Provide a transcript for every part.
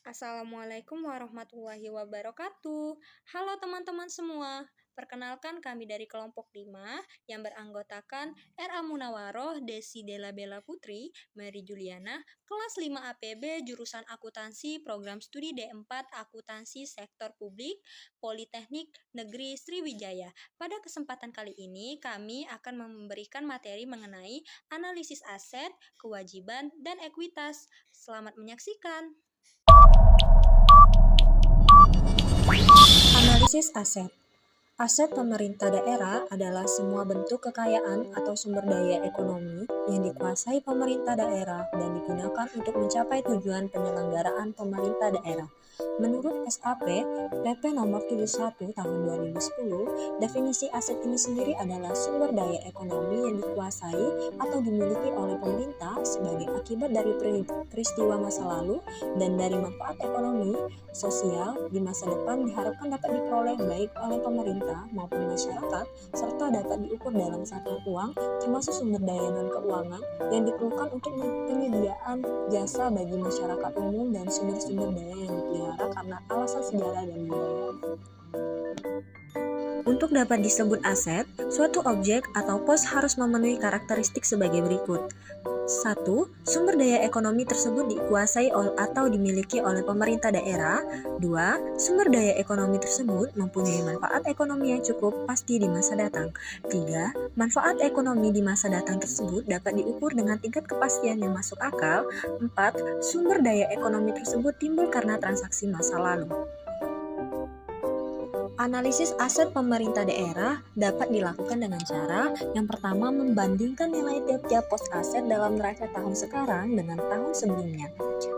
Assalamualaikum warahmatullahi wabarakatuh. Halo teman-teman semua. Perkenalkan kami dari kelompok 5 yang beranggotakan R.A. Munawaroh, Desi Della Bella Putri, Mary Juliana, kelas 5 APB jurusan akuntansi program studi D4 akuntansi sektor publik Politeknik Negeri Sriwijaya. Pada kesempatan kali ini kami akan memberikan materi mengenai analisis aset, kewajiban, dan ekuitas. Selamat menyaksikan. Analisis aset. Aset pemerintah daerah adalah semua bentuk kekayaan atau sumber daya ekonomi yang dikuasai pemerintah daerah dan digunakan untuk mencapai tujuan penyelenggaraan pemerintah daerah. Menurut SAP PP nomor 71 tahun 2010, definisi aset ini sendiri adalah sumber daya ekonomi yang dikuasai atau dimiliki oleh pemerintah sebagai akibat dari peristiwa masa lalu dan dari manfaat ekonomi sosial di masa depan diharapkan dapat diperoleh baik oleh pemerintah maupun masyarakat serta dapat diukur dalam satuan uang termasuk sumber daya non-keuangan yang diperlukan untuk penyediaan jasa bagi masyarakat umum dan sumber-sumber daya yang dipelihara karena alasan sejarah dan budaya. Untuk dapat disebut aset, suatu objek atau pos harus memenuhi karakteristik sebagai berikut. 1. Sumber daya ekonomi tersebut dikuasai atau dimiliki oleh pemerintah daerah. 2. Sumber daya ekonomi tersebut mempunyai manfaat ekonomi yang cukup pasti di masa datang. 3. Manfaat ekonomi di masa datang tersebut dapat diukur dengan tingkat kepastian yang masuk akal. 4. Sumber daya ekonomi tersebut timbul karena transaksi masa lalu. Analisis aset pemerintah daerah dapat dilakukan dengan cara yang pertama membandingkan nilai tiap-tiap pos aset dalam neraca tahun sekarang dengan tahun sebelumnya.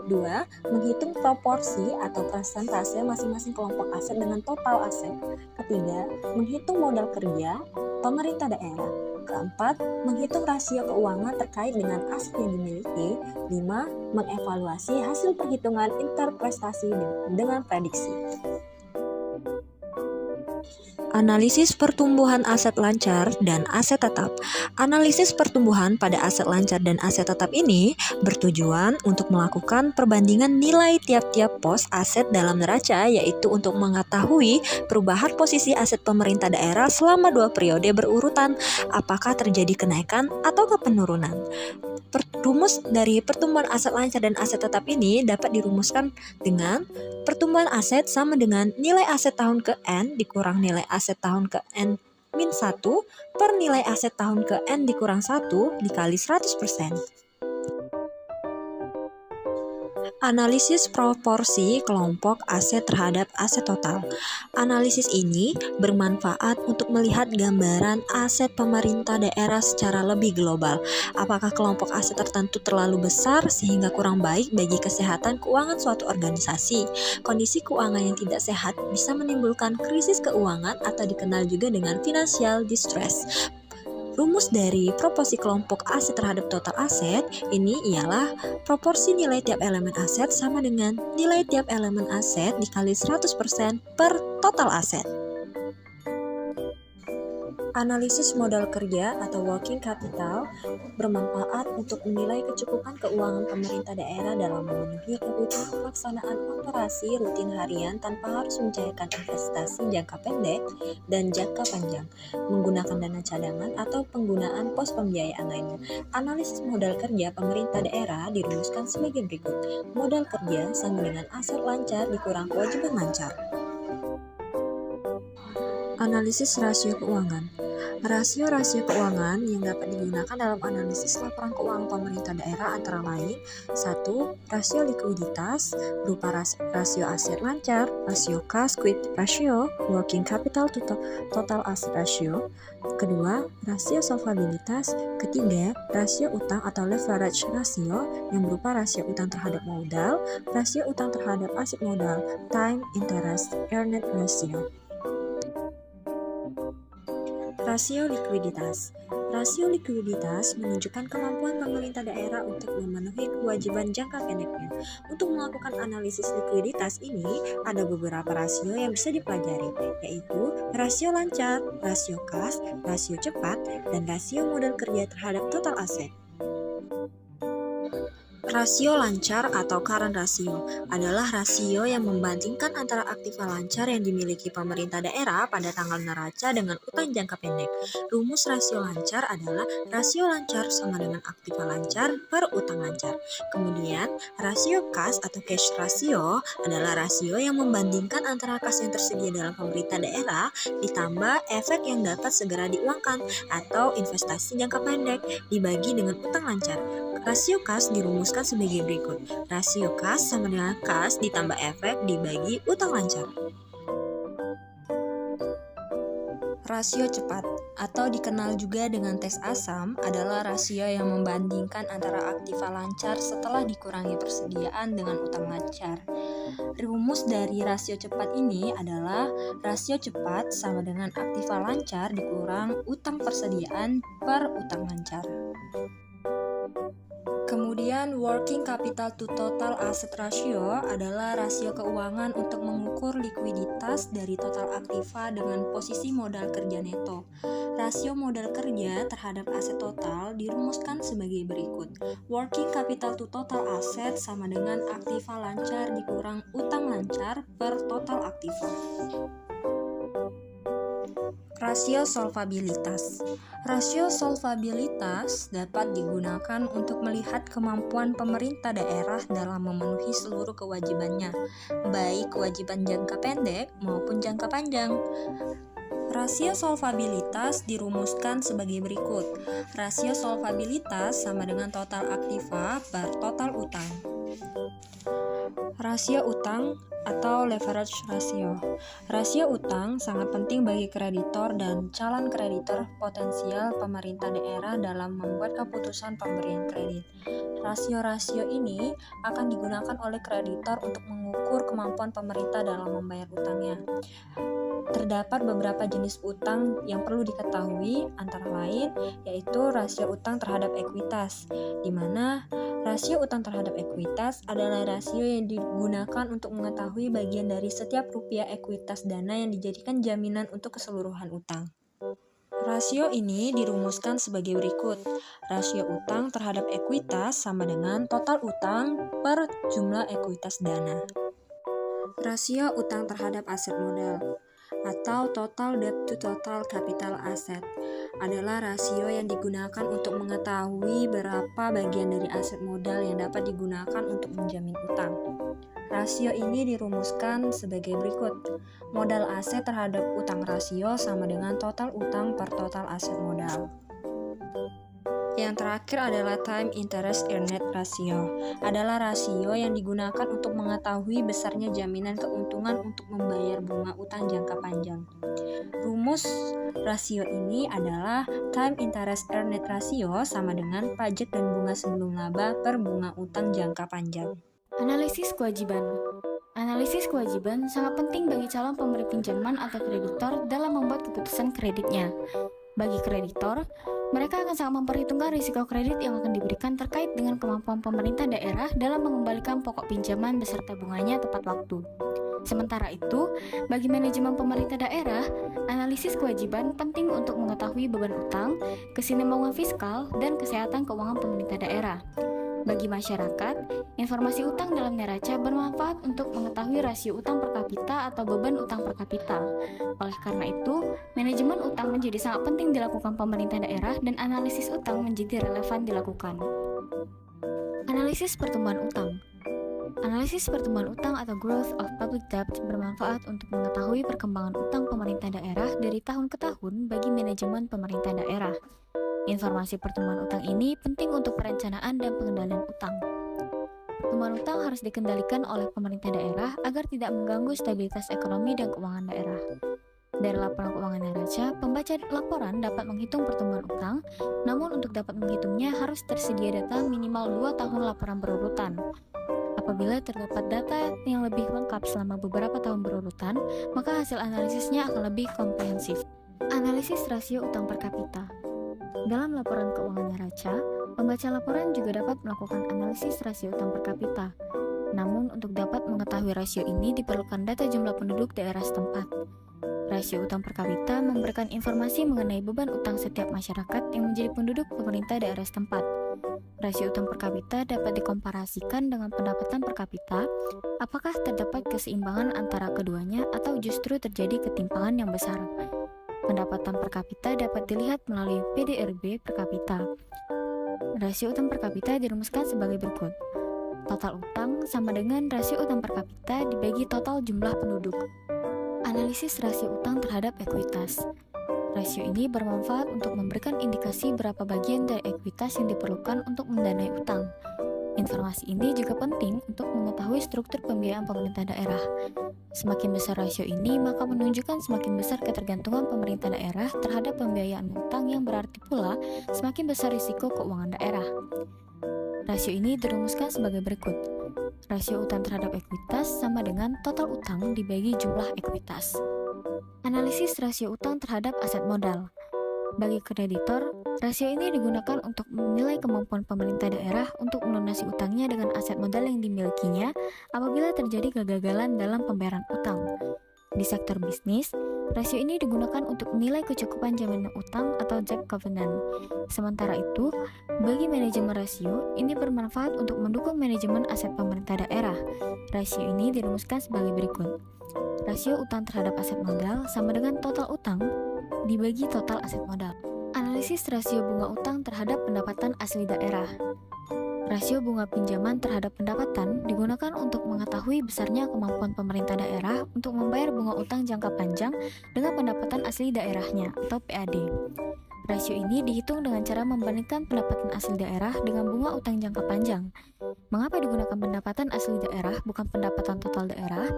2. Menghitung proporsi atau persentase masing-masing kelompok aset dengan total aset. Ketiga, menghitung modal kerja pemerintah daerah. Keempat, menghitung rasio keuangan terkait dengan aset yang dimiliki. 5. Mengevaluasi hasil perhitungan interprestasi dengan prediksi. Analisis pertumbuhan aset lancar dan aset tetap. Analisis pertumbuhan pada aset lancar dan aset tetap ini bertujuan untuk melakukan perbandingan nilai tiap-tiap pos aset dalam neraca, yaitu untuk mengetahui perubahan posisi aset pemerintah daerah selama 2 periode berurutan, apakah terjadi kenaikan atau penurunan. Rumus dari pertumbuhan aset lancar dan aset tetap ini dapat dirumuskan dengan pertumbuhan aset sama dengan nilai aset tahun ke N dikurang nilai aset tahun ke N min 1 per nilai aset tahun ke N dikurang 1 dikali 100%. Analisis proporsi kelompok aset terhadap aset total. Analisis ini bermanfaat untuk melihat gambaran aset pemerintah daerah secara lebih global. Apakah kelompok aset tertentu terlalu besar sehingga kurang baik bagi kesehatan keuangan suatu organisasi? Kondisi keuangan yang tidak sehat bisa menimbulkan krisis keuangan atau dikenal juga dengan financial distress. Rumus dari proporsi kelompok aset terhadap total aset ini ialah proporsi nilai tiap elemen aset sama dengan nilai tiap elemen aset dikali 100% per total aset. Analisis modal kerja atau working capital bermanfaat untuk menilai kecukupan keuangan pemerintah daerah dalam memenuhi kebutuhan pelaksanaan operasi rutin harian tanpa harus mencairkan investasi jangka pendek dan jangka panjang, menggunakan dana cadangan atau penggunaan pos pembiayaan lainnya. Analisis modal kerja pemerintah daerah dirumuskan sebagai berikut. Modal kerja sama dengan aset lancar dikurang kewajiban lancar. Analisis rasio keuangan. Rasio-rasio keuangan yang dapat digunakan dalam analisis laporan keuangan pemerintah daerah antara lain 1. Rasio likuiditas berupa rasio aset lancar, rasio cash quit ratio, working capital to total asset ratio. Kedua, rasio solvabilitas. Ketiga, rasio utang atau leverage ratio yang berupa rasio utang terhadap modal, rasio utang terhadap aset modal, time interest earned ratio. Rasio likuiditas. Rasio likuiditas menunjukkan kemampuan pemerintah daerah untuk memenuhi kewajiban jangka pendeknya. Untuk melakukan analisis likuiditas ini, ada beberapa rasio yang bisa dipelajari, yaitu rasio lancar, rasio kas, rasio cepat, dan rasio modal kerja terhadap total aset. Rasio lancar atau current ratio adalah rasio yang membandingkan antara aktiva lancar yang dimiliki pemerintah daerah pada tanggal neraca dengan utang jangka pendek. Rumus rasio lancar adalah rasio lancar sama dengan aktiva lancar per utang lancar. Kemudian, rasio kas atau cash ratio adalah rasio yang membandingkan antara kas yang tersedia dalam pemerintah daerah ditambah efek yang dapat segera diuangkan atau investasi jangka pendek dibagi dengan utang lancar. Rasio kas dirumuskan sebagai berikut. Rasio kas sama dengan kas ditambah efek dibagi utang lancar. Rasio cepat atau dikenal juga dengan tes asam adalah rasio yang membandingkan antara aktiva lancar setelah dikurangi persediaan dengan utang lancar. Rumus dari rasio cepat ini adalah rasio cepat sama dengan aktiva lancar dikurang utang persediaan per utang lancar. Kemudian working capital to total asset ratio adalah rasio keuangan untuk mengukur likuiditas dari total aktiva dengan posisi modal kerja neto. Rasio modal kerja terhadap aset total dirumuskan sebagai berikut. Working capital to total asset sama dengan aktiva lancar dikurang utang lancar per total aktiva. Rasio solvabilitas. Rasio solvabilitas dapat digunakan untuk melihat kemampuan pemerintah daerah dalam memenuhi seluruh kewajibannya, baik kewajiban jangka pendek maupun jangka panjang. Rasio solvabilitas dirumuskan sebagai berikut. Rasio solvabilitas sama dengan total aktiva per total utang. Rasio utang atau leverage ratio. Rasio utang sangat penting bagi kreditor dan calon kreditor potensial pemerintah daerah dalam membuat keputusan pemberian kredit. Rasio-rasio ini akan digunakan oleh kreditor untuk mengukur kemampuan pemerintah dalam membayar utangnya. Terdapat beberapa jenis utang yang perlu diketahui, antara lain yaitu rasio utang terhadap ekuitas, di mana rasio utang terhadap ekuitas adalah rasio yang digunakan untuk mengetahui bagian dari setiap rupiah ekuitas dana yang dijadikan jaminan untuk keseluruhan utang. Rasio ini dirumuskan sebagai berikut. Rasio utang terhadap ekuitas sama dengan total utang per jumlah ekuitas dana. Rasio utang terhadap aset modal atau total debt to total capital asset adalah rasio yang digunakan untuk mengetahui berapa bagian dari aset modal yang dapat digunakan untuk menjamin utang. Rasio ini dirumuskan sebagai berikut. Modal aset terhadap utang rasio sama dengan total utang per total aset modal. Yang terakhir adalah time interest earned ratio. Adalah rasio yang digunakan untuk mengetahui besarnya jaminan keuntungan untuk membayar bunga utang jangka panjang. Rumus rasio ini adalah time interest earned ratio sama dengan pajak dan bunga sebelum laba per bunga utang jangka panjang. Analisis kewajiban. Analisis kewajiban sangat penting bagi calon pemberi pinjaman atau kreditor dalam membuat keputusan kreditnya. Bagi kreditor, mereka akan sangat memperhitungkan risiko kredit yang akan diberikan terkait dengan kemampuan pemerintah daerah dalam mengembalikan pokok pinjaman beserta bunganya tepat waktu. Sementara itu, bagi manajemen pemerintah daerah, analisis kewajiban penting untuk mengetahui beban utang, kesinambungan fiskal, dan kesehatan keuangan pemerintah daerah. Bagi masyarakat, informasi utang dalam neraca bermanfaat untuk mengetahui rasio utang per kapita atau beban utang per kapita. Oleh karena itu, manajemen utang menjadi sangat penting dilakukan pemerintah daerah dan analisis utang menjadi relevan dilakukan. Analisis pertumbuhan utang. Analisis pertumbuhan utang atau growth of public debt bermanfaat untuk mengetahui perkembangan utang pemerintah daerah dari tahun ke tahun bagi manajemen pemerintah daerah. Informasi pertumbuhan utang ini penting untuk perencanaan dan pengendalian utang. Pertumbuhan utang harus dikendalikan oleh pemerintah daerah agar tidak mengganggu stabilitas ekonomi dan keuangan daerah. Dari laporan keuangan neraca, pembaca laporan dapat menghitung pertumbuhan utang, namun untuk dapat menghitungnya harus tersedia data minimal 2 tahun laporan berurutan. Apabila terdapat data yang lebih lengkap selama beberapa tahun berurutan, maka hasil analisisnya akan lebih komprehensif. Analisis rasio utang per kapita. Dalam laporan keuangan neraca, pembaca laporan juga dapat melakukan analisis rasio utang per kapita. Namun, untuk dapat mengetahui rasio ini diperlukan data jumlah penduduk daerah setempat. Rasio utang per kapita memberikan informasi mengenai beban utang setiap masyarakat yang menjadi penduduk pemerintah daerah setempat. Rasio utang per kapita dapat dikomparasikan dengan pendapatan per kapita. Apakah terdapat keseimbangan antara keduanya atau justru terjadi ketimpangan yang besar? Pendapatan per kapita dapat dilihat melalui PDRB per kapita. Rasio utang per kapita dirumuskan sebagai berikut. Total utang sama dengan rasio utang per kapita dibagi total jumlah penduduk. Analisis rasio utang terhadap ekuitas. Rasio ini bermanfaat untuk memberikan indikasi berapa bagian dari ekuitas yang diperlukan untuk mendanai utang. Informasi ini juga penting untuk mengetahui struktur pembiayaan pemerintah daerah. Semakin besar rasio ini, maka menunjukkan semakin besar ketergantungan pemerintah daerah terhadap pembiayaan utang, yang berarti pula semakin besar risiko keuangan daerah. Rasio ini dirumuskan sebagai berikut. Rasio utang terhadap ekuitas sama dengan total utang dibagi jumlah ekuitas. Analisis rasio utang terhadap aset modal. Bagi kreditor, rasio ini digunakan untuk menilai kemampuan pemerintah daerah untuk melunasi utangnya dengan aset modal yang dimilikinya apabila terjadi kegagalan dalam pembayaran utang. Di sektor bisnis, rasio ini digunakan untuk menilai kecukupan jaminan utang atau debt covenant. Sementara itu, bagi manajemen rasio, ini bermanfaat untuk mendukung manajemen aset pemerintah daerah. Rasio ini dirumuskan sebagai berikut. Rasio utang terhadap aset modal sama dengan total utang dibagi total aset modal. Analisis rasio bunga utang terhadap pendapatan asli daerah. Rasio bunga pinjaman terhadap pendapatan digunakan untuk mengetahui besarnya kemampuan pemerintah daerah untuk membayar bunga utang jangka panjang dengan pendapatan asli daerahnya atau PAD. Rasio ini dihitung dengan cara membandingkan pendapatan asli daerah dengan bunga utang jangka panjang. Mengapa digunakan pendapatan asli daerah bukan pendapatan total daerah?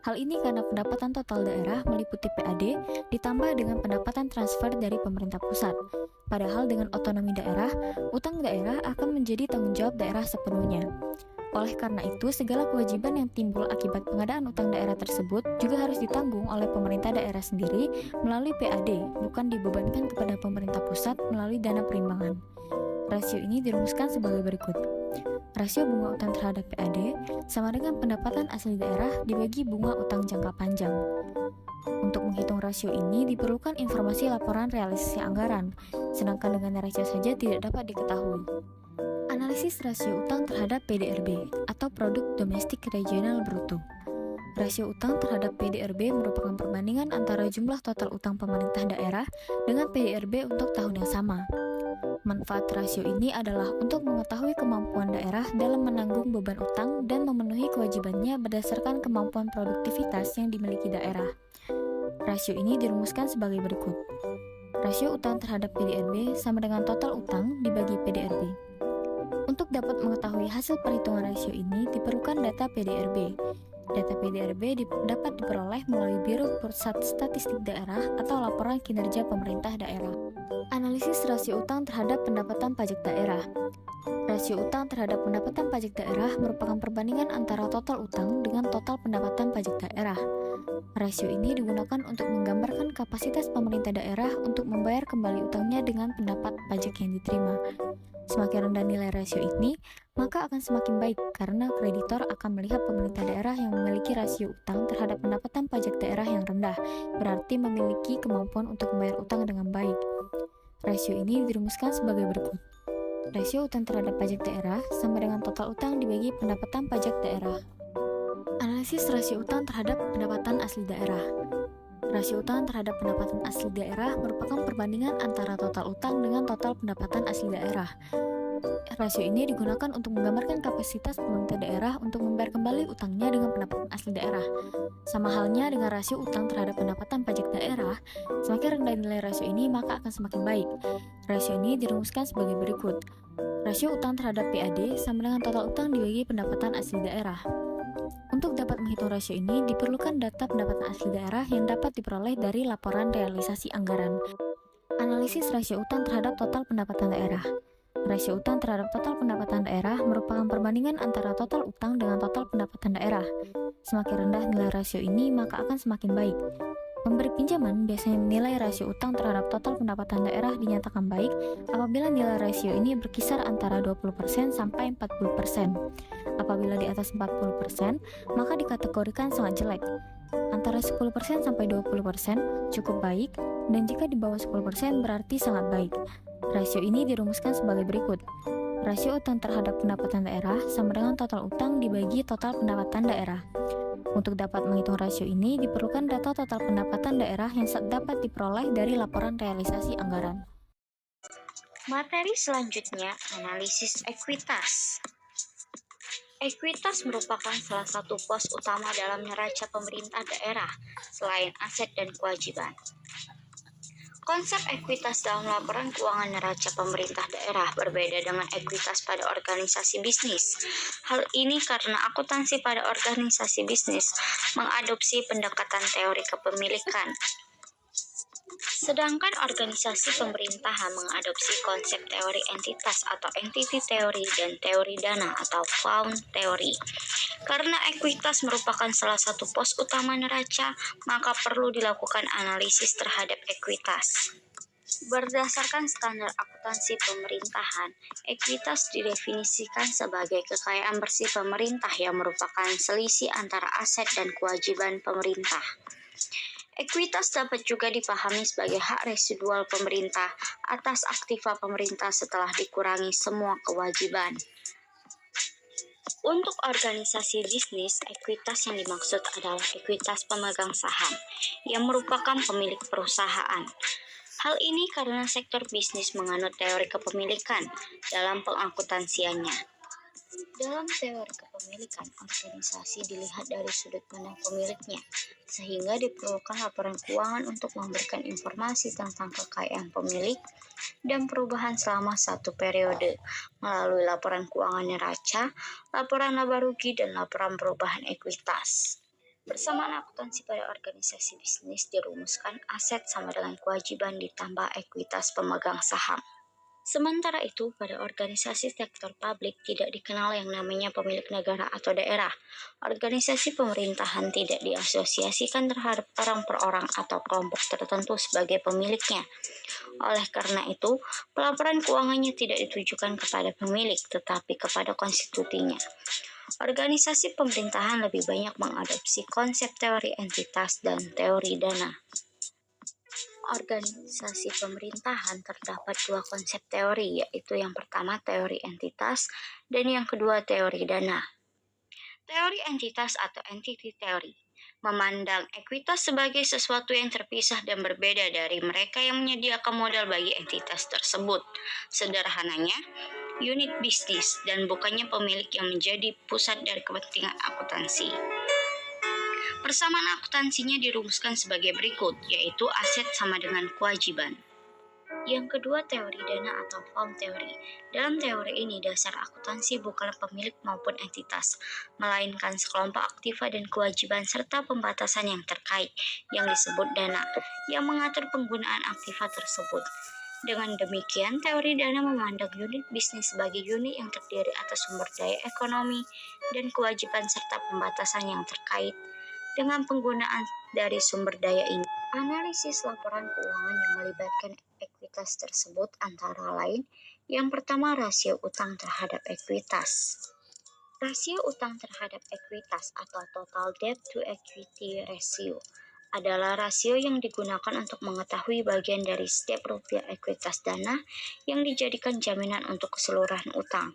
Hal ini karena pendapatan total daerah meliputi PAD ditambah dengan pendapatan transfer dari pemerintah pusat. Padahal dengan otonomi daerah, utang daerah akan menjadi tanggung jawab daerah sepenuhnya. Oleh karena itu, segala kewajiban yang timbul akibat pengadaan utang daerah tersebut juga harus ditanggung oleh pemerintah daerah sendiri melalui PAD, bukan dibebankan kepada pemerintah pusat melalui dana perimbangan. Rasio ini dirumuskan sebagai berikut. Rasio bunga utang terhadap PAD sama dengan pendapatan asli daerah dibagi bunga utang jangka panjang. Untuk menghitung rasio ini diperlukan informasi laporan realisasi anggaran, sedangkan dengan rasio saja tidak dapat diketahui. Analisis rasio utang terhadap PDRB atau Produk Domestik Regional Bruto. Rasio utang terhadap PDRB merupakan perbandingan antara jumlah total utang pemerintah daerah dengan PDRB untuk tahun yang sama. Manfaat rasio ini adalah untuk mengetahui kemampuan daerah dalam menanggung beban utang dan memenuhi kewajibannya berdasarkan kemampuan produktivitas yang dimiliki daerah. Rasio ini dirumuskan sebagai berikut. Rasio utang terhadap PDRB sama dengan total utang dibagi PDRB. Untuk dapat mengetahui hasil perhitungan rasio ini diperlukan data PDRB. Data PDRB dapat diperoleh melalui Biro Pusat Statistik Daerah atau laporan kinerja pemerintah daerah. Analisis rasio utang terhadap pendapatan pajak daerah. Rasio utang terhadap pendapatan pajak daerah merupakan perbandingan antara total utang dengan total pendapatan pajak daerah. Rasio ini digunakan untuk menggambarkan kapasitas pemerintah daerah untuk membayar kembali utangnya dengan pendapat pajak yang diterima. Semakin rendah nilai rasio ini, maka akan semakin baik karena kreditor akan melihat pemerintah daerah yang memiliki rasio utang terhadap pendapatan pajak daerah yang rendah, berarti memiliki kemampuan untuk membayar utang dengan baik. Rasio ini dirumuskan sebagai berikut. Rasio utang terhadap pajak daerah sama dengan total utang dibagi pendapatan pajak daerah. Analisis rasio utang terhadap pendapatan asli daerah. Rasio utang terhadap pendapatan asli daerah merupakan perbandingan antara total utang dengan total pendapatan asli daerah. Rasio ini digunakan untuk menggambarkan kapasitas pemerintah daerah untuk membayar kembali utangnya dengan pendapatan asli daerah. Sama halnya dengan rasio utang terhadap pendapatan pajak daerah, semakin rendah nilai rasio ini maka akan semakin baik. Rasio ini dirumuskan sebagai berikut. Rasio utang terhadap PAD sama dengan total utang dibagi pendapatan asli daerah. Untuk dapat menghitung rasio ini, diperlukan data pendapatan asli daerah yang dapat diperoleh dari laporan realisasi anggaran. Analisis rasio utang terhadap total pendapatan daerah. Rasio utang terhadap total pendapatan daerah merupakan perbandingan antara total utang dengan total pendapatan daerah. Semakin rendah nilai rasio ini, maka akan semakin baik. Pemberi pinjaman biasanya menilai rasio utang terhadap total pendapatan daerah dinyatakan baik apabila nilai rasio ini berkisar antara 20% sampai 40%. Apabila di atas 40%, maka dikategorikan sangat jelek. Antara 10% sampai 20% cukup baik, dan jika di bawah 10% berarti sangat baik. Rasio ini dirumuskan sebagai berikut. Rasio utang terhadap pendapatan daerah sama dengan total utang dibagi total pendapatan daerah. Untuk dapat menghitung rasio ini, diperlukan data total pendapatan daerah yang dapat diperoleh dari laporan realisasi anggaran. Materi selanjutnya, analisis ekuitas. Ekuitas merupakan salah satu pos utama dalam neraca pemerintah daerah, selain aset dan kewajiban. Konsep ekuitas dalam laporan keuangan neraca pemerintah daerah berbeda dengan ekuitas pada organisasi bisnis. Hal ini karena akuntansi pada organisasi bisnis mengadopsi pendekatan teori kepemilikan. Sedangkan organisasi pemerintahan mengadopsi konsep teori entitas atau entity teori dan teori dana atau fund teori. Karena ekuitas merupakan salah satu pos utama neraca, maka perlu dilakukan analisis terhadap ekuitas. Berdasarkan standar akuntansi pemerintahan, ekuitas didefinisikan sebagai kekayaan bersih pemerintah yang merupakan selisih antara aset dan kewajiban pemerintah. Ekuitas dapat juga dipahami sebagai hak residual pemerintah atas aktiva pemerintah setelah dikurangi semua kewajiban. Untuk organisasi bisnis, ekuitas yang dimaksud adalah ekuitas pemegang saham, yang merupakan pemilik perusahaan. Hal ini karena sektor bisnis menganut teori kepemilikan dalam pengakuntansiannya. Dalam teori kepemilikan, organisasi dilihat dari sudut pandang pemiliknya, sehingga diperlukan laporan keuangan untuk memberikan informasi tentang kekayaan pemilik dan perubahan selama satu periode, melalui laporan keuangan neraca, laporan laba rugi, dan laporan perubahan ekuitas. Bersamaan akuntansi pada organisasi bisnis dirumuskan aset sama dengan kewajiban ditambah ekuitas pemegang saham. Sementara itu, pada organisasi sektor publik tidak dikenal yang namanya pemilik negara atau daerah. Organisasi pemerintahan tidak diasosiasikan terhadap orang per orang atau kelompok tertentu sebagai pemiliknya. Oleh karena itu, pelaporan keuangannya tidak ditujukan kepada pemilik, tetapi kepada konstitutinya. Organisasi pemerintahan lebih banyak mengadopsi konsep teori entitas dan teori dana. Organisasi pemerintahan terdapat dua konsep teori, yaitu yang pertama teori entitas dan yang kedua teori dana. Teori entitas atau entity theory memandang ekuitas sebagai sesuatu yang terpisah dan berbeda dari mereka yang menyediakan modal bagi entitas tersebut. Sederhananya, unit bisnis dan bukannya pemilik yang menjadi pusat dari kepentingan akuntansi. Persamaan akuntansinya dirumuskan sebagai berikut, yaitu aset sama dengan kewajiban. Yang kedua, teori dana atau fund teori. Dalam teori ini, dasar akuntansi bukan pemilik maupun entitas, melainkan sekelompok aktiva dan kewajiban serta pembatasan yang terkait, yang disebut dana, yang mengatur penggunaan aktiva tersebut. Dengan demikian, teori dana memandang unit bisnis sebagai unit yang terdiri atas sumber daya ekonomi dan kewajiban serta pembatasan yang terkait dengan penggunaan dari sumber daya ini. Analisis laporan keuangan yang melibatkan ekuitas tersebut antara lain, yang pertama rasio utang terhadap ekuitas. Rasio utang terhadap ekuitas atau total debt to equity ratio adalah rasio yang digunakan untuk mengetahui bagian dari setiap rupiah ekuitas dana yang dijadikan jaminan untuk keseluruhan utang.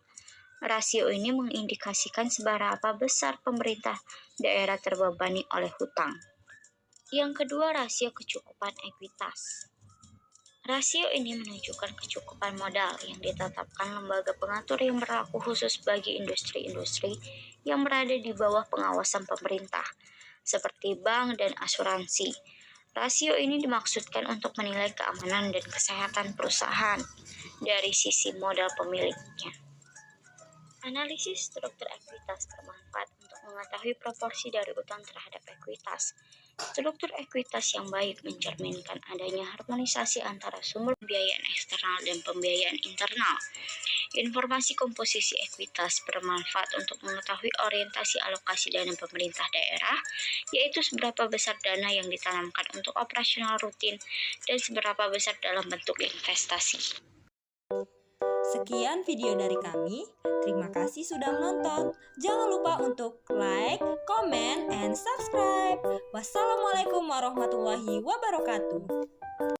Rasio ini mengindikasikan seberapa besar pemerintah daerah terbebani oleh hutang. Yang kedua, rasio kecukupan ekuitas. Rasio ini menunjukkan kecukupan modal yang ditetapkan lembaga pengatur yang berlaku khusus bagi industri-industri yang berada di bawah pengawasan pemerintah, seperti bank dan asuransi. Rasio ini dimaksudkan untuk menilai keamanan dan kesehatan perusahaan dari sisi modal pemiliknya. Analisis struktur ekuitas bermanfaat untuk mengetahui proporsi dari utang terhadap ekuitas. Struktur ekuitas yang baik mencerminkan adanya harmonisasi antara sumber pembiayaan eksternal dan pembiayaan internal. Informasi komposisi ekuitas bermanfaat untuk mengetahui orientasi alokasi dana pemerintah daerah, yaitu seberapa besar dana yang ditanamkan untuk operasional rutin dan seberapa besar dalam bentuk investasi. Sekian video dari kami. Terima kasih sudah menonton. Jangan lupa untuk like, comment, and subscribe. Wassalamualaikum warahmatullahi wabarakatuh.